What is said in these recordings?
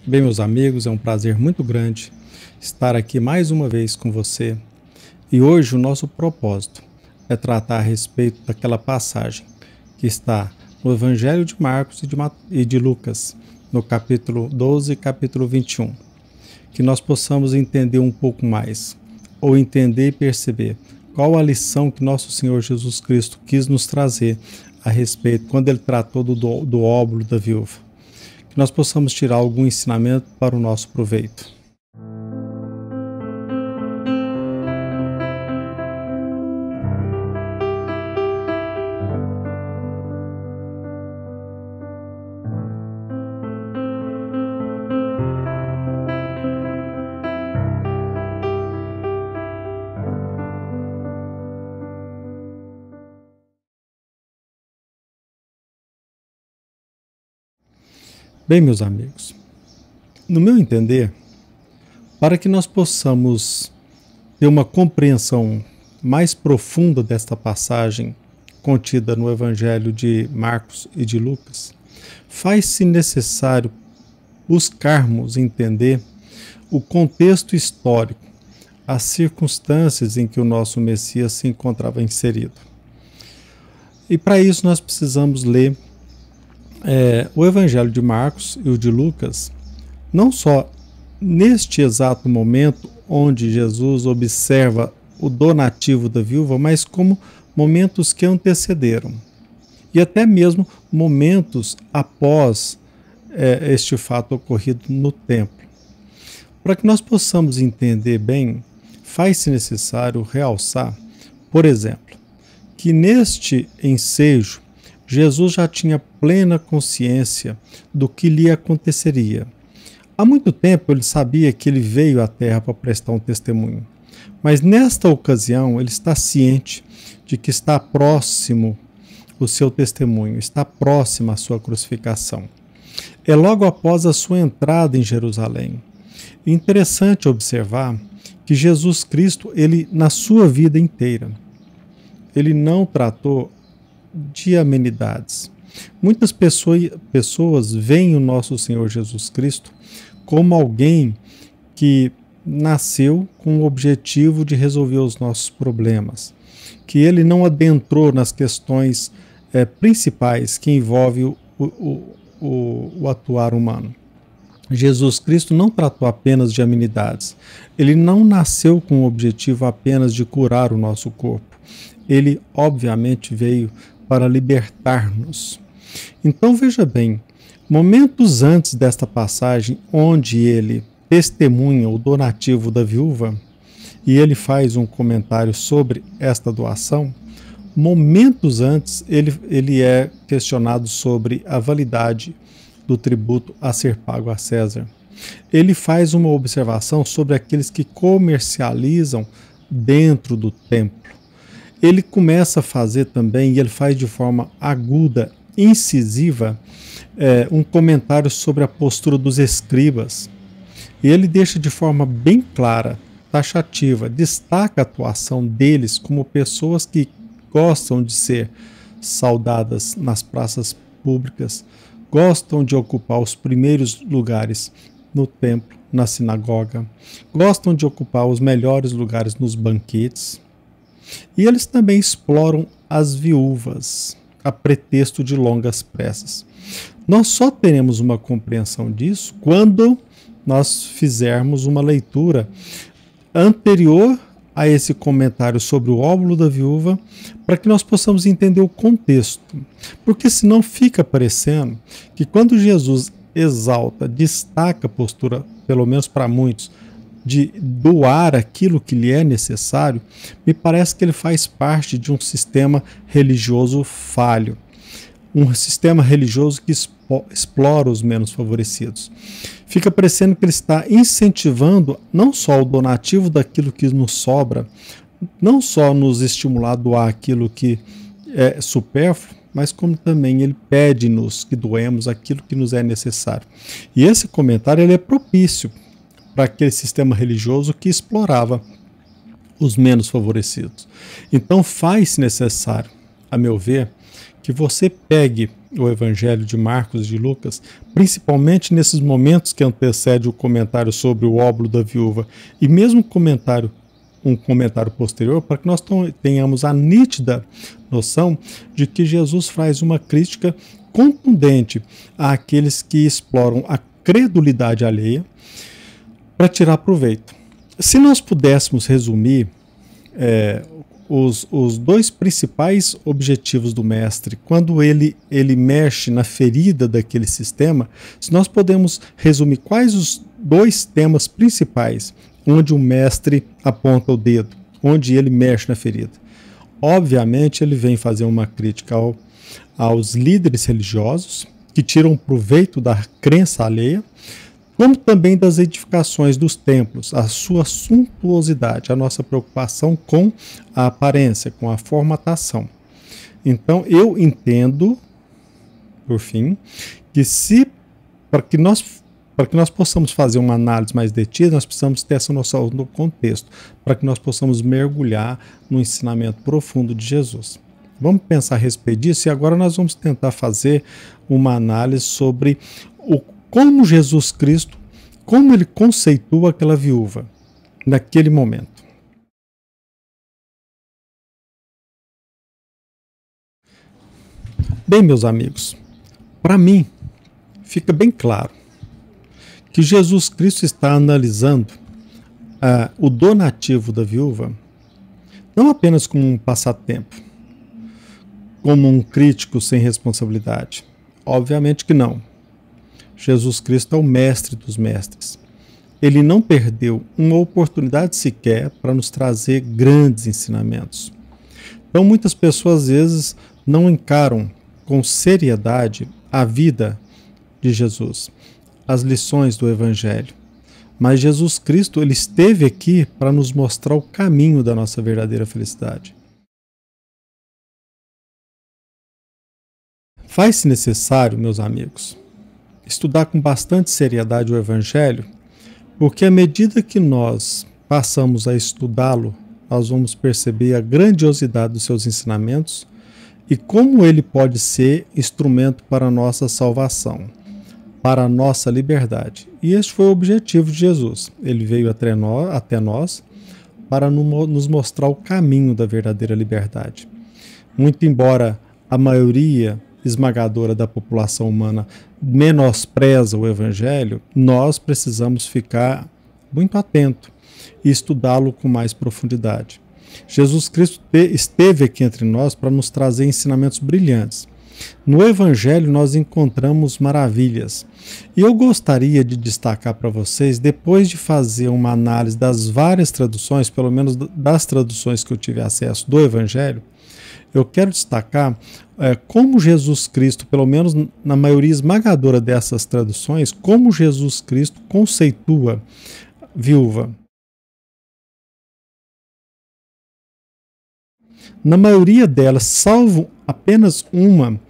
Bem, meus amigos, é um prazer muito grande estar aqui mais uma vez com você. E hoje o nosso propósito é tratar a respeito daquela passagem que está no Evangelho de Marcos e de Lucas, no capítulo 12 e capítulo 21. Que nós possamos entender um pouco mais, ou entender e perceber qual a lição que nosso Senhor Jesus Cristo quis nos trazer a respeito quando ele tratou do óbolo da viúva. Que nós possamos tirar algum ensinamento para o nosso proveito. Bem, meus amigos, no meu entender, para que nós possamos ter uma compreensão mais profunda desta passagem contida no Evangelho de Marcos e de Lucas, faz-se necessário buscarmos entender o contexto histórico, as circunstâncias em que o nosso Messias se encontrava inserido. E para isso nós precisamos ler o Evangelho de Marcos e o de Lucas, não só neste exato momento onde Jesus observa o donativo da viúva, mas como momentos que antecederam e até mesmo momentos após este fato ocorrido no templo. Para que nós possamos entender bem, faz-se necessário realçar, por exemplo, que neste ensejo Jesus já tinha plena consciência do que lhe aconteceria. Há muito tempo ele sabia que ele veio à Terra para prestar um testemunho, mas nesta ocasião ele está ciente de que está próximo o seu testemunho, está próxima a sua crucificação. É logo após a sua entrada em Jerusalém. É interessante observar que Jesus Cristo, ele na sua vida inteira, ele não tratou de amenidades. Muitas pessoas veem o nosso Senhor Jesus Cristo como alguém que nasceu com o objetivo de resolver os nossos problemas, que ele não adentrou nas questões principais que envolvem o atuar humano. Jesus Cristo não tratou apenas de amenidades. Ele não nasceu com o objetivo apenas de curar o nosso corpo. Ele, obviamente, veio para libertar-nos. Então veja bem, momentos antes desta passagem, onde ele testemunha o donativo da viúva, e ele faz um comentário sobre esta doação, momentos antes ele é questionado sobre a validade do tributo a ser pago a César. Ele faz uma observação sobre aqueles que comercializam dentro do templo. Ele começa a fazer também, e ele faz de forma aguda, incisiva, um comentário sobre a postura dos escribas. E ele deixa de forma bem clara, taxativa, destaca a atuação deles como pessoas que gostam de ser saudadas nas praças públicas, gostam de ocupar os primeiros lugares no templo, na sinagoga, gostam de ocupar os melhores lugares nos banquetes. E eles também exploram as viúvas, a pretexto de longas preces. Nós só teremos uma compreensão disso quando nós fizermos uma leitura anterior a esse comentário sobre o óbolo da viúva, para que nós possamos entender o contexto. Porque senão fica parecendo que quando Jesus exalta, destaca a postura, pelo menos para muitos, de doar aquilo que lhe é necessário, me parece que ele faz parte de um sistema religioso falho, um sistema religioso que explora os menos favorecidos. Fica parecendo que ele está incentivando não só o donativo daquilo que nos sobra, não só nos estimular a doar aquilo que é supérfluo, mas como também ele pede-nos que doemos aquilo que nos é necessário. E esse comentário ele é propício para aquele sistema religioso que explorava os menos favorecidos. Então faz-se necessário, a meu ver, que você pegue o Evangelho de Marcos e de Lucas, principalmente nesses momentos que antecede o comentário sobre o óbolo da viúva, e mesmo um comentário posterior, para que nós tenhamos a nítida noção de que Jesus faz uma crítica contundente àqueles que exploram a credulidade alheia para tirar proveito. Se nós pudéssemos resumir os dois principais objetivos do mestre, quando ele mexe na ferida daquele sistema, se nós podemos resumir quais os dois temas principais onde o mestre aponta o dedo, onde ele mexe na ferida. Obviamente, ele vem fazer uma crítica aos líderes religiosos que tiram proveito da crença alheia, como também das edificações dos templos, a sua suntuosidade, a nossa preocupação com a aparência, com a formatação. Então, eu entendo, por fim, que para que nós possamos fazer uma análise mais detida, nós precisamos ter essa noção do contexto, para que nós possamos mergulhar no ensinamento profundo de Jesus. Vamos pensar a respeito disso e agora nós vamos tentar fazer uma análise sobre como Jesus Cristo, como ele conceitua aquela viúva naquele momento. Bem, meus amigos, para mim fica bem claro que Jesus Cristo está analisando o donativo da viúva não apenas como um passatempo, como um crítico sem responsabilidade. Obviamente que não. Jesus Cristo é o mestre dos mestres. Ele não perdeu uma oportunidade sequer para nos trazer grandes ensinamentos. Então, muitas pessoas às vezes não encaram com seriedade a vida de Jesus, as lições do Evangelho. Mas Jesus Cristo, ele esteve aqui para nos mostrar o caminho da nossa verdadeira felicidade. Faz-se necessário, meus amigos, estudar com bastante seriedade o Evangelho, porque à medida que nós passamos a estudá-lo, nós vamos perceber a grandiosidade dos seus ensinamentos e como ele pode ser instrumento para a nossa salvação, para a nossa liberdade. E este foi o objetivo de Jesus. Ele veio até nós para nos mostrar o caminho da verdadeira liberdade. Muito embora a maioria esmagadora da população humana menospreza o Evangelho, nós precisamos ficar muito atento e estudá-lo com mais profundidade. Jesus Cristo esteve aqui entre nós para nos trazer ensinamentos brilhantes. No Evangelho nós encontramos maravilhas. E eu gostaria de destacar para vocês, depois de fazer uma análise das várias traduções, pelo menos das traduções que eu tive acesso do Evangelho, eu quero destacar como Jesus Cristo, pelo menos na maioria esmagadora dessas traduções, como Jesus Cristo conceitua viúva. Na maioria delas, salvo apenas uma,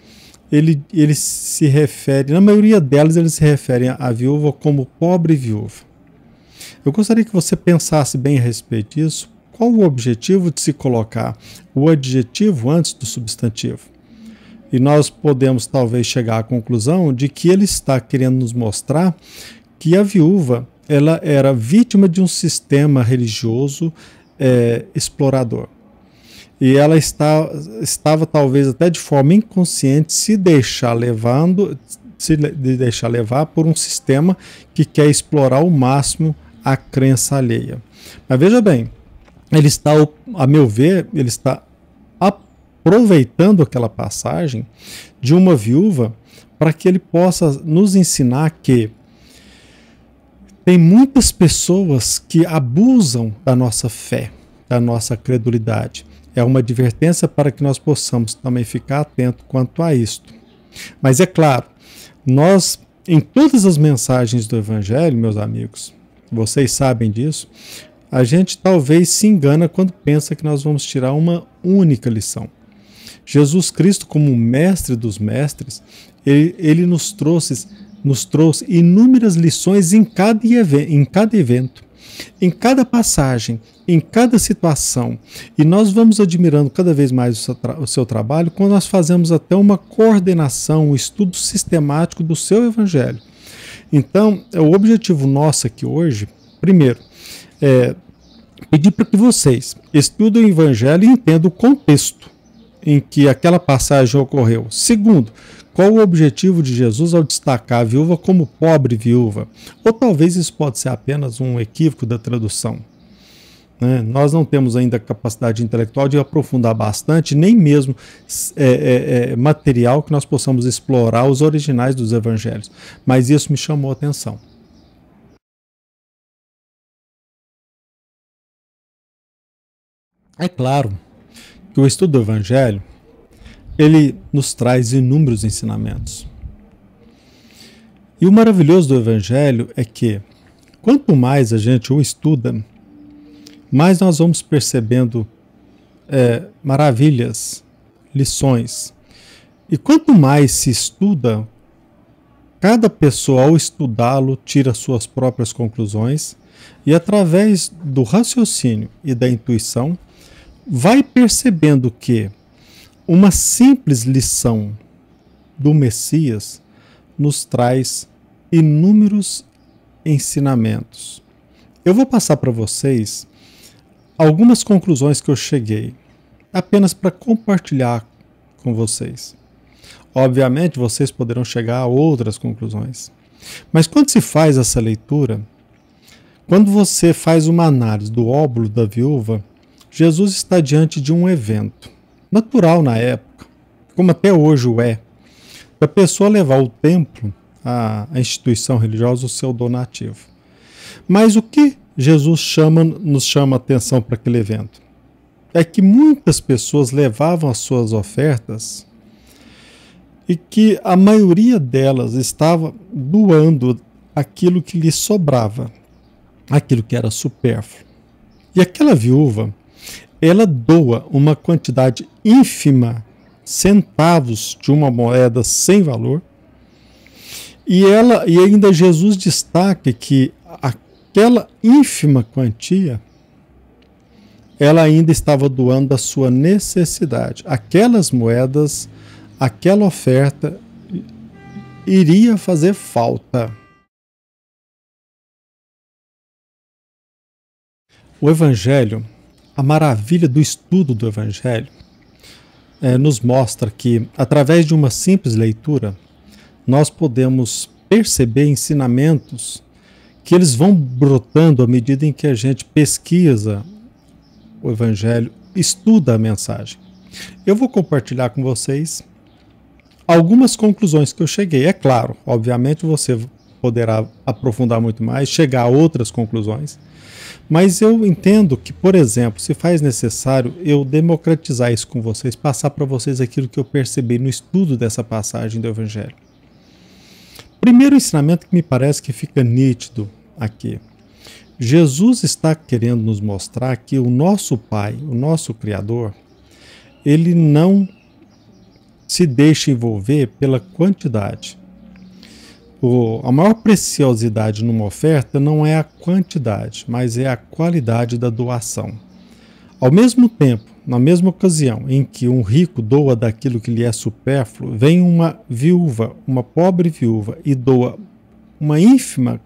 ele se refere, na maioria delas ele se refere à viúva como pobre viúva. Eu gostaria que você pensasse bem a respeito disso. Qual o objetivo de se colocar o adjetivo antes do substantivo? E nós podemos talvez chegar à conclusão de que ele está querendo nos mostrar que a viúva ela era vítima de um sistema religioso explorador. E ela estava talvez até de forma inconsciente se deixar levar por um sistema que quer explorar ao máximo a crença alheia. Mas veja bem, ele está, a meu ver, ele está aproveitando aquela passagem de uma viúva para que ele possa nos ensinar que tem muitas pessoas que abusam da nossa fé, da nossa credulidade. É uma advertência para que nós possamos também ficar atentos quanto a isto. Mas é claro, nós, em todas as mensagens do Evangelho, meus amigos, vocês sabem disso, a gente talvez se engana quando pensa que nós vamos tirar uma única lição. Jesus Cristo, como mestre dos mestres, ele nos trouxe inúmeras lições em cada evento. em cada passagem, em cada situação. E nós vamos admirando cada vez mais o seu trabalho quando nós fazemos até uma coordenação, um estudo sistemático do seu evangelho. Então, o objetivo nosso aqui hoje, primeiro, é pedir para que vocês estudem o evangelho e entendam o contexto em que aquela passagem ocorreu. Segundo, qual o objetivo de Jesus ao destacar a viúva como pobre viúva? Ou talvez isso pode ser apenas um equívoco da tradução. Né? Nós não temos ainda a capacidade intelectual de aprofundar bastante, nem mesmo material que nós possamos explorar os originais dos evangelhos. Mas isso me chamou a atenção. É claro que o estudo do evangelho ele nos traz inúmeros ensinamentos. E o maravilhoso do evangelho é que quanto mais a gente o estuda, mais nós vamos percebendo maravilhas, lições. E quanto mais se estuda, cada pessoa ao estudá-lo tira suas próprias conclusões e através do raciocínio e da intuição vai percebendo que uma simples lição do Messias nos traz inúmeros ensinamentos. Eu vou passar para vocês algumas conclusões que eu cheguei, apenas para compartilhar com vocês. Obviamente, vocês poderão chegar a outras conclusões. Mas quando se faz essa leitura, quando você faz uma análise do óbolo da viúva, Jesus está diante de um evento natural na época, como até hoje o é, da pessoa levar o templo, a instituição religiosa, o seu donativo. Mas o que Jesus nos chama a atenção para aquele evento? É que muitas pessoas levavam as suas ofertas e que a maioria delas estava doando aquilo que lhe sobrava, aquilo que era supérfluo. E aquela viúva, ela doa uma quantidade ínfima, centavos de uma moeda sem valor, e ainda Jesus destaca que aquela ínfima quantia, ela ainda estava doando da sua necessidade. Aquelas moedas, aquela oferta iria fazer falta. O Evangelho, a maravilha do estudo do Evangelho, nos mostra que, através de uma simples leitura, nós podemos perceber ensinamentos que eles vão brotando à medida em que a gente pesquisa o Evangelho, estuda a mensagem. Eu vou compartilhar com vocês algumas conclusões que eu cheguei. É claro, obviamente você poderá aprofundar muito mais, chegar a outras conclusões. Mas eu entendo que, por exemplo, se faz necessário eu democratizar isso com vocês, passar para vocês aquilo que eu percebi no estudo dessa passagem do Evangelho. Primeiro ensinamento que me parece que fica nítido aqui. Jesus está querendo nos mostrar que o nosso Pai, o nosso Criador, ele não se deixa envolver pela quantidade. A maior preciosidade numa oferta não é a quantidade, mas é a qualidade da doação. Ao mesmo tempo, na mesma ocasião em que um rico doa daquilo que lhe é supérfluo, vem uma viúva, uma pobre viúva, e doa uma ínfima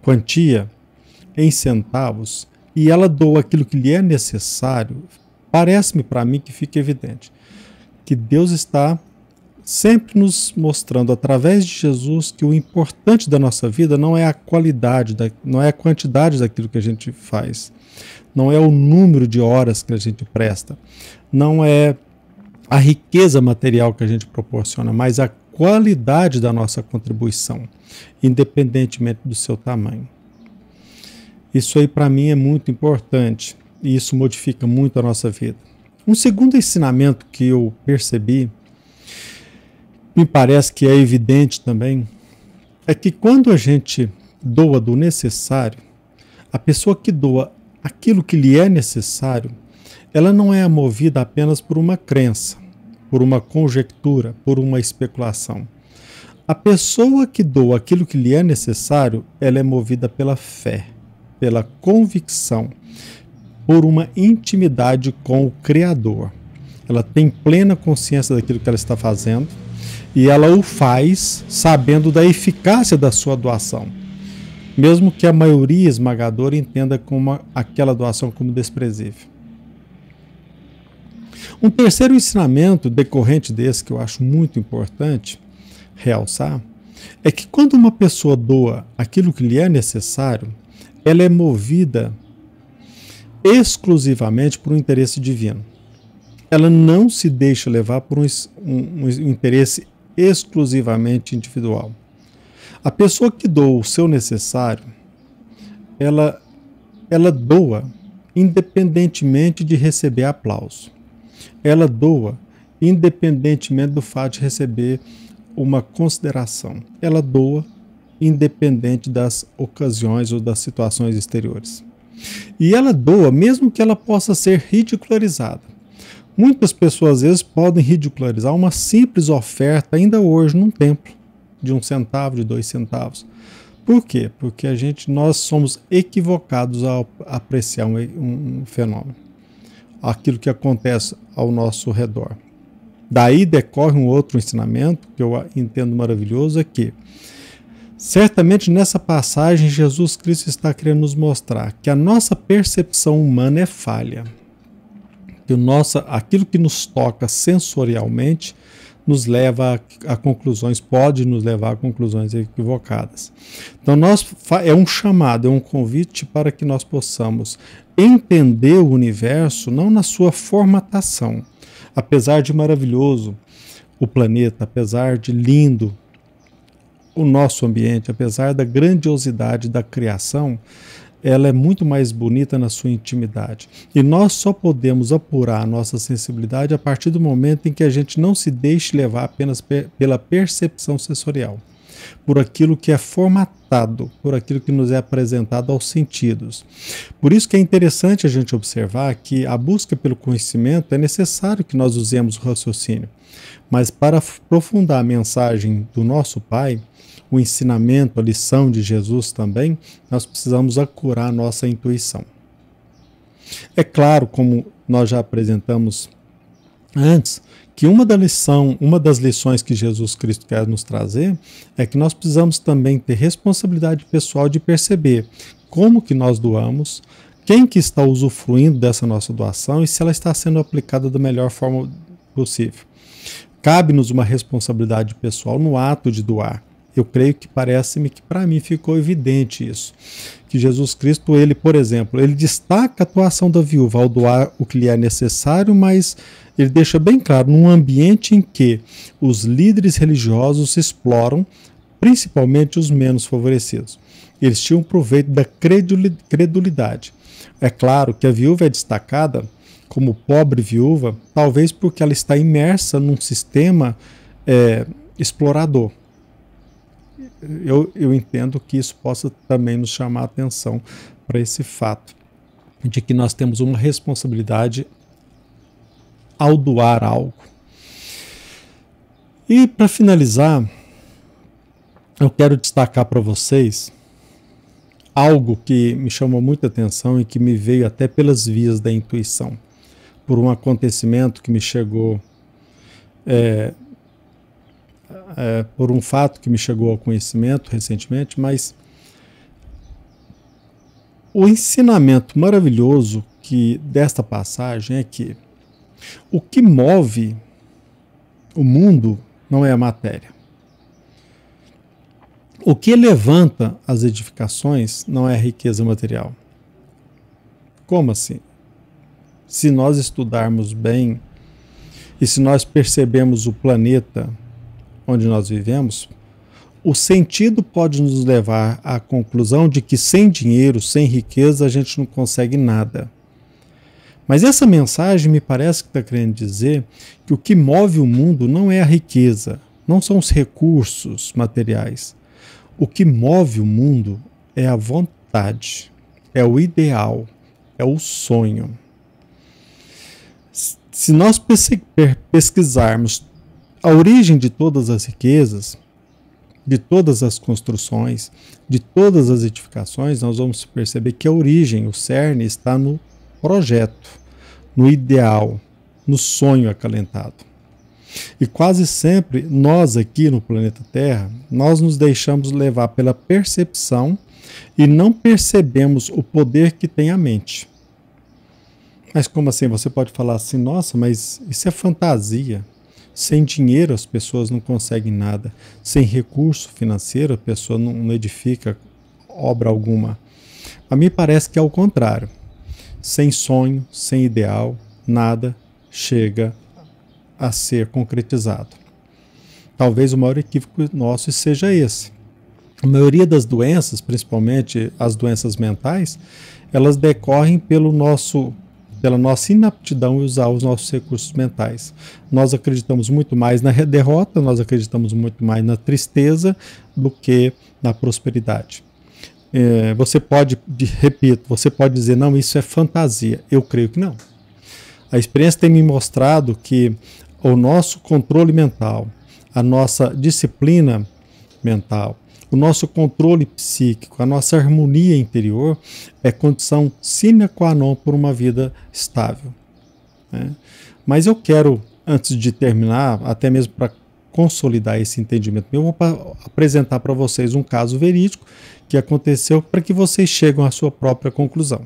quantia em centavos, e ela doa aquilo que lhe é necessário. Parece-me para mim que fica evidente que Deus está sempre nos mostrando através de Jesus que o importante da nossa vida não é a qualidade, não é a quantidade daquilo que a gente faz, não é o número de horas que a gente presta, não é a riqueza material que a gente proporciona, mas a qualidade da nossa contribuição, independentemente do seu tamanho. Isso aí para mim é muito importante e isso modifica muito a nossa vida. Um segundo ensinamento que eu percebi, me parece que é evidente também, é que quando a gente doa do necessário, a pessoa que doa aquilo que lhe é necessário, ela não é movida apenas por uma crença, por uma conjectura, por uma especulação. A pessoa que doa aquilo que lhe é necessário, ela é movida pela fé. pela convicção, por uma intimidade com o Criador. Ela tem plena consciência daquilo que ela está fazendo e ela o faz sabendo da eficácia da sua doação, mesmo que a maioria esmagadora entenda aquela doação como desprezível. Um terceiro ensinamento decorrente desse, que eu acho muito importante realçar, é que quando uma pessoa doa aquilo que lhe é necessário, ela é movida exclusivamente por um interesse divino. Ela não se deixa levar por um interesse exclusivamente individual. A pessoa que doa o seu necessário, ela doa independentemente de receber aplauso. Ela doa independentemente do fato de receber uma consideração. Ela doa independente das ocasiões ou das situações exteriores. E ela doa mesmo que ela possa ser ridicularizada. Muitas pessoas às vezes podem ridicularizar uma simples oferta ainda hoje num templo, de 1 centavo, de 2 centavos. Por quê? Porque nós somos equivocados ao apreciar um fenômeno, aquilo que acontece ao nosso redor. Daí decorre um outro ensinamento que eu entendo maravilhoso, é que certamente nessa passagem Jesus Cristo está querendo nos mostrar que a nossa percepção humana é falha, que aquilo que nos toca sensorialmente nos leva a conclusões, pode nos levar a conclusões equivocadas. Então é um chamado, é um convite para que nós possamos entender o universo não na sua formatação. Apesar de maravilhoso o planeta, apesar de lindo o nosso ambiente, apesar da grandiosidade da criação, ela é muito mais bonita na sua intimidade. E nós só podemos apurar a nossa sensibilidade a partir do momento em que a gente não se deixe levar apenas pela percepção sensorial, por aquilo que é formatado, por aquilo que nos é apresentado aos sentidos. Por isso que é interessante a gente observar que a busca pelo conhecimento é necessário que nós usemos o raciocínio, mas para aprofundar a mensagem do nosso Pai, o ensinamento, a lição de Jesus também, nós precisamos acurar a nossa intuição. É claro, como nós já apresentamos antes, que uma das lições que Jesus Cristo quer nos trazer é que nós precisamos também ter responsabilidade pessoal de perceber como que nós doamos, quem que está usufruindo dessa nossa doação e se ela está sendo aplicada da melhor forma possível. Cabe-nos uma responsabilidade pessoal no ato de doar. Eu creio que parece-me que para mim ficou evidente isso. Que Jesus Cristo, por exemplo, ele destaca a atuação da viúva ao doar o que lhe é necessário, mas ele deixa bem claro, num ambiente em que os líderes religiosos exploram, principalmente os menos favorecidos. Eles tinham proveito da credulidade. É claro que a viúva é destacada como pobre viúva, talvez porque ela está imersa num sistema explorador. Eu entendo que isso possa também nos chamar a atenção para esse fato de que nós temos uma responsabilidade ao doar algo. E para finalizar, eu quero destacar para vocês algo que me chamou muita atenção e que me veio até pelas vias da intuição, por um acontecimento que me chegou por um fato que me chegou ao conhecimento recentemente, mas o ensinamento maravilhoso desta passagem é que o que move o mundo não é a matéria. O que levanta as edificações não é a riqueza material. Como assim? Se nós estudarmos bem e se nós percebemos o planeta onde nós vivemos, o sentido pode nos levar à conclusão de que sem dinheiro, sem riqueza, a gente não consegue nada. Mas essa mensagem me parece que está querendo dizer que o que move o mundo não é a riqueza, não são os recursos materiais. O que move o mundo é a vontade, é o ideal, é o sonho. Se nós pesquisarmos a origem de todas as riquezas, de todas as construções, de todas as edificações, nós vamos perceber que a origem, o cerne, está no projeto, no ideal, no sonho acalentado. E quase sempre, nós aqui no planeta Terra, nós nos deixamos levar pela percepção e não percebemos o poder que tem a mente. Mas como assim? Você pode falar assim, nossa, mas isso é fantasia. Sem dinheiro as pessoas não conseguem nada. Sem recurso financeiro a pessoa não edifica obra alguma. A mim parece que é o contrário. Sem sonho, sem ideal, nada chega a ser concretizado. Talvez o maior equívoco nosso seja esse. A maioria das doenças, principalmente as doenças mentais, elas decorrem pela nossa inaptidão em usar os nossos recursos mentais. Nós acreditamos muito mais na derrota, nós acreditamos muito mais na tristeza do que na prosperidade. Você pode dizer, não, isso é fantasia. Eu creio que não. A experiência tem me mostrado que o nosso controle mental, a nossa disciplina mental, o nosso controle psíquico, a nossa harmonia interior é condição sine qua non por uma vida estável. Né? Mas eu quero, antes de terminar, até mesmo para consolidar esse entendimento meu, eu vou apresentar para vocês um caso verídico que aconteceu para que vocês cheguem à sua própria conclusão.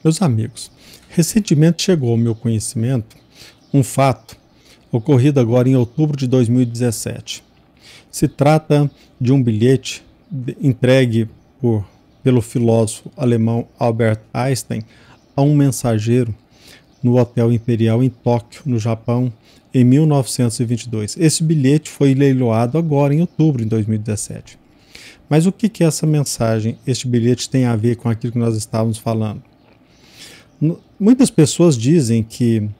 Meus amigos, recentemente chegou ao meu conhecimento um fato ocorrido agora em outubro de 2017. Se trata de um bilhete entregue pelo filósofo alemão Albert Einstein a um mensageiro no Hotel Imperial em Tóquio, no Japão, em 1922. Esse bilhete foi leiloado agora em outubro de 2017. Mas o que essa mensagem, este bilhete tem a ver com aquilo que nós estávamos falando? Muitas pessoas dizem que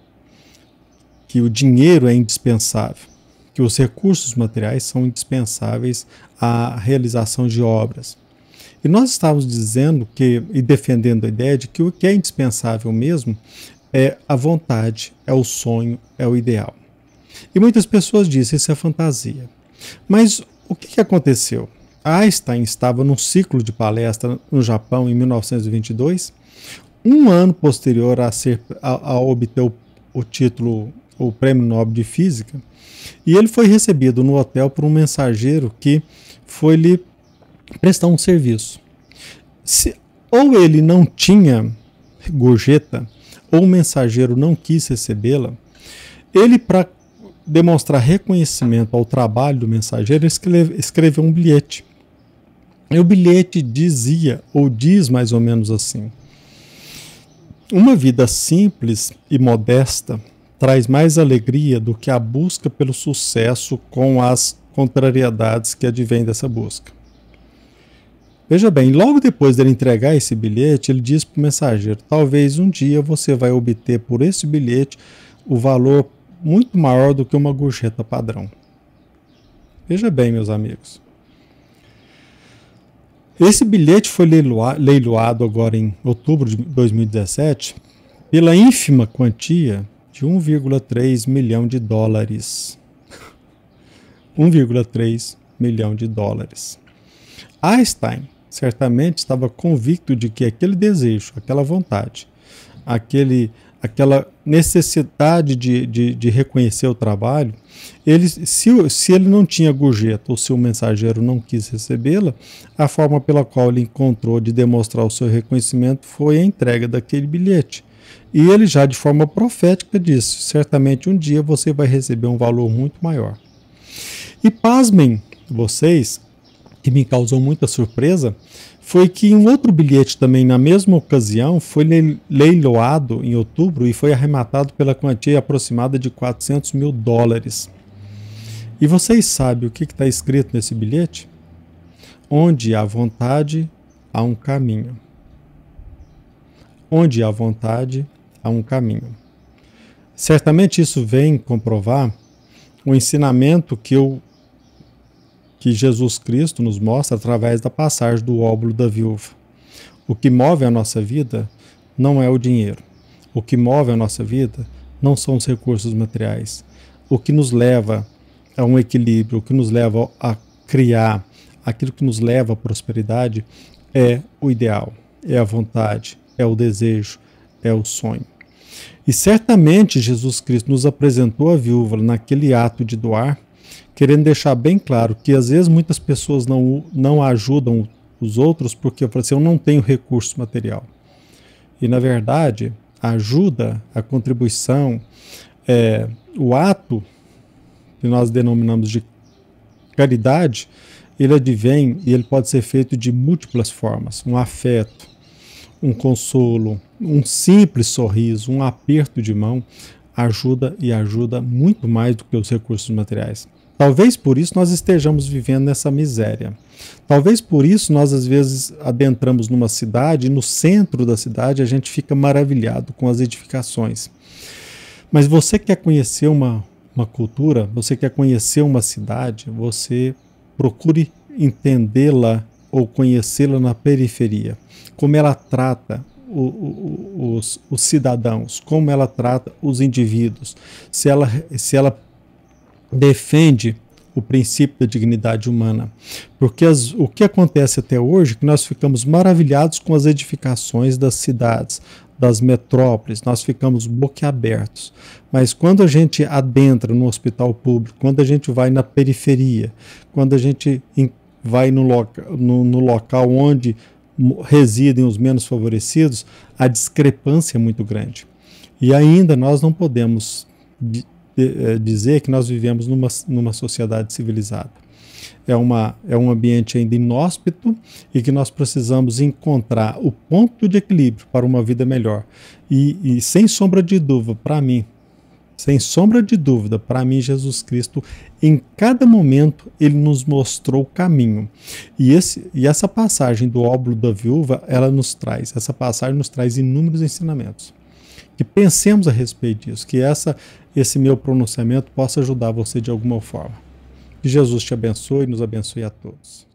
o dinheiro é indispensável, que os recursos materiais são indispensáveis à realização de obras. E nós estávamos dizendo e defendendo a ideia de que o que é indispensável mesmo é a vontade, é o sonho, é o ideal. E muitas pessoas dizem isso é fantasia. Mas o que aconteceu? Einstein estava num ciclo de palestra no Japão em 1922, um ano posterior a obter o título, o Prêmio Nobel de Física, e ele foi recebido no hotel por um mensageiro que foi lhe prestar um serviço. Ou ele não tinha gorjeta, ou o mensageiro não quis recebê-la, ele, para demonstrar reconhecimento ao trabalho do mensageiro, escreveu um bilhete. E o bilhete dizia, ou diz mais ou menos assim: uma vida simples e modesta traz mais alegria do que a busca pelo sucesso com as contrariedades que advêm dessa busca. Veja bem, logo depois dele entregar esse bilhete, ele diz para o mensageiro: talvez um dia você vai obter por esse bilhete o valor muito maior do que uma gorjeta padrão. Veja bem, meus amigos. Esse bilhete foi leiloado agora em outubro de 2017 pela ínfima quantia de 1,3 milhão de dólares. 1,3 milhão de dólares. Einstein certamente estava convicto de que aquele desejo, aquela vontade, aquela necessidade de reconhecer o trabalho, se ele não tinha gorjeta ou se o mensageiro não quis recebê-la, a forma pela qual ele encontrou de demonstrar o seu reconhecimento foi a entrega daquele bilhete. E ele já de forma profética disse: certamente um dia você vai receber um valor muito maior. E pasmem vocês, que me causou muita surpresa, foi que um outro bilhete também na mesma ocasião foi leiloado em outubro e foi arrematado pela quantia aproximada de 400 mil dólares. E vocês sabem o que está escrito nesse bilhete? Onde há vontade, há um caminho. Onde há vontade, há um caminho. Certamente isso vem comprovar o ensinamento que Jesus Cristo nos mostra através da passagem do óbolo da viúva. O que move a nossa vida não é o dinheiro. O que move a nossa vida não são os recursos materiais. O que nos leva a um equilíbrio, o que nos leva a criar, aquilo que nos leva à prosperidade é o ideal, é a vontade, é o desejo, é o sonho. E certamente Jesus Cristo nos apresentou a viúva naquele ato de doar, querendo deixar bem claro que às vezes muitas pessoas não ajudam os outros porque eu não tenho recurso material. E na verdade, a ajuda, a contribuição, o ato que nós denominamos de caridade, ele advém e ele pode ser feito de múltiplas formas. Um afeto, um consolo, um simples sorriso, um aperto de mão ajuda e ajuda muito mais do que os recursos materiais. Talvez por isso nós estejamos vivendo nessa miséria. Talvez por isso nós às vezes adentramos numa cidade e no centro da cidade a gente fica maravilhado com as edificações. Mas você quer conhecer uma cultura, você quer conhecer uma cidade, você procure entendê-la ou conhecê-la na periferia. Como ela trata os cidadãos, como ela trata os indivíduos, se ela defende o princípio da dignidade humana. Porque o que acontece até hoje é que nós ficamos maravilhados com as edificações das cidades, das metrópoles, nós ficamos boquiabertos. Mas quando a gente adentra no hospital público, quando a gente vai na periferia, quando a gente vai no local onde residem os menos favorecidos, a discrepância é muito grande. E ainda nós não podemos dizer que nós vivemos numa sociedade civilizada. É um ambiente ainda inóspito e que nós precisamos encontrar o ponto de equilíbrio para uma vida melhor. E sem sombra de dúvida, para mim, Jesus Cristo, em cada momento, ele nos mostrou o caminho. E essa passagem do óbolo da viúva, essa passagem nos traz inúmeros ensinamentos. Que pensemos a respeito disso, que esse meu pronunciamento possa ajudar você de alguma forma. Que Jesus te abençoe e nos abençoe a todos.